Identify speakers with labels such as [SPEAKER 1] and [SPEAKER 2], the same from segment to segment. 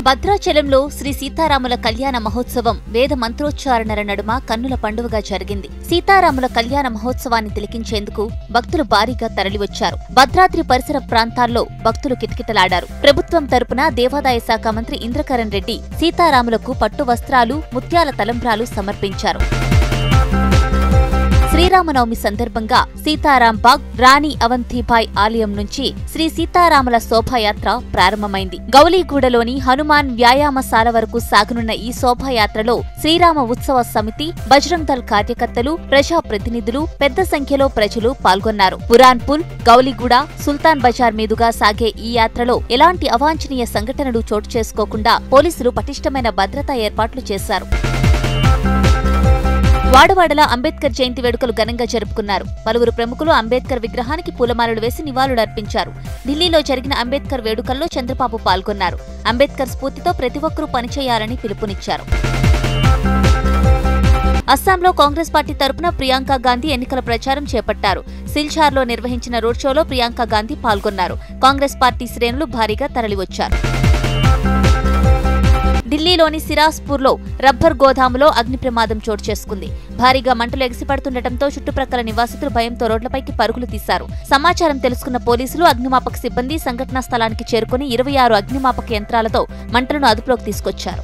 [SPEAKER 1] భద్రాచలంలో శ్రీ సీతారాముల కళ్యాణ మహోత్సవం వేద మంత్రోచ్చారణల నడుమ కన్నుల పండువగా జరిగింది. సీతారాముల కళ్యాణ మహోత్సవాన్ని తిలకించేందుకు భక్తులు భారీగా తరలివచ్చారు. భద్రాద్రి పరిసర ప్రాంతాల్లో భక్తులు కిటకిటలాడారు. ప్రభుత్వం తరపున దేవాదాయ శాఖ మంత్రి ఇంద్రకరణ్ రెడ్డి సీతారాములకు పట్టు వస్త్రాలు, ముత్యాల తలంబ్రాలు సమర్పించారు. శ్రీరామనవమి సందర్భంగా సీతారాంబాగ్ రాణి అవంతిబాయ్ ఆలయం నుంచి శ్రీ సీతారాముల శోభాయాత్ర ప్రారంభమైంది. గౌలీగూడలోని హనుమాన్ వ్యాయామశాల వరకు సాగనున్న ఈ శోభాయాత్రలో శ్రీరామ ఉత్సవ సమితి, బజరంగ్ దళ్ కార్యకర్తలు, ప్రజాప్రతినిధులు పెద్ద సంఖ్యలో ప్రజలు పాల్గొన్నారు. పురాన్పూల్, గౌలీగూడ, సుల్తాన్ బజార్ మీదుగా సాగే ఈ యాత్రలో ఎలాంటి అవాంఛనీయ సంఘటనలు చోటు చేసుకోకుండా పోలీసులు పటిష్టమైన భద్రతా ఏర్పాట్లు చేశారు. వాడవాడలా అంబేద్కర్ జయంతి వేడుకలు ఘనంగా జరుపుకున్నారు. పలువురు ప్రముఖులు అంబేద్కర్ విగ్రహానికి పూలమాలలు వేసి నివాళులర్పించారు. ఢిల్లీలో జరిగిన అంబేద్కర్ వేడుకల్లో చంద్రబాబు పాల్గొన్నారు. అంబేద్కర్ స్ఫూర్తితో ప్రతి ఒక్కరూ పనిచేయాలని పిలుపునిచ్చారు. అస్సాంలో కాంగ్రెస్ పార్టీ తరపున ప్రియాంక గాంధీ ఎన్నికల ప్రచారం చేపట్టారు. సిల్చార్లో నిర్వహించిన రోడ్ షోలో ప్రియాంక గాంధీ పాల్గొన్నారు. కాంగ్రెస్ పార్టీ శ్రేణులు భారీగా తరలివచ్చారు. ఢిల్లీలోని సిరాస్పూర్లో రబ్బర్ గోదాములో అగ్ని ప్రమాదం చోటు చేసుకుంది. భారీగా మంటలు ఎగిసిపడుతుండటంతో చుట్టుప్రక్కల నివాసితులు భయంతో రోడ్లపైకి పరుగులు తీశారు. సమాచారం తెలుసుకున్న పోలీసులు, అగ్నిమాపక సిబ్బంది సంఘటనా స్థలానికి చేరుకుని 26 అగ్నిమాపక యంత్రాలతో మంటలను అదుపులోకి తీసుకొచ్చారు.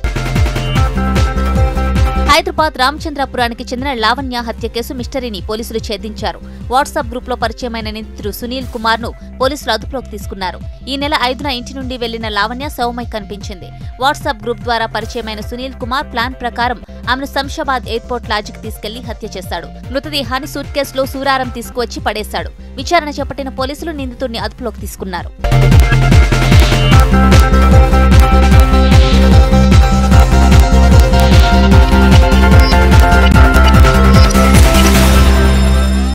[SPEAKER 1] హైదరాబాద్ రామచంద్రాపురానికి చెందిన లావణ్య హత్య కేసు మిస్టరీని పోలీసులు ఛేదించారు. వాట్సాప్ గ్రూప్ లో పరిచయమైన నిందితుడు సునీల్ కుమార్ ను పోలీసులు అదుపులోకి తీసుకున్నారు. ఈ నెల 5న ఇంటి నుండి వెళ్లిన లావణ్య శవమై కనిపించింది. వాట్సాప్ గ్రూప్ ద్వారా పరిచయమైన సునీల్ కుమార్ ప్లాన్ ప్రకారం ఆమెను శంషాబాద్ ఎయిర్పోర్ట్ లాడ్జికి తీసుకెళ్లి హత్య చేశాడు. మృతదేహాన్ని సూట్ కేసులో సూరారం తీసుకువచ్చి పడేశాడు. విచారణ చేపట్టిన పోలీసులు నిందితుడిని అదుపులోకి తీసుకున్నారు.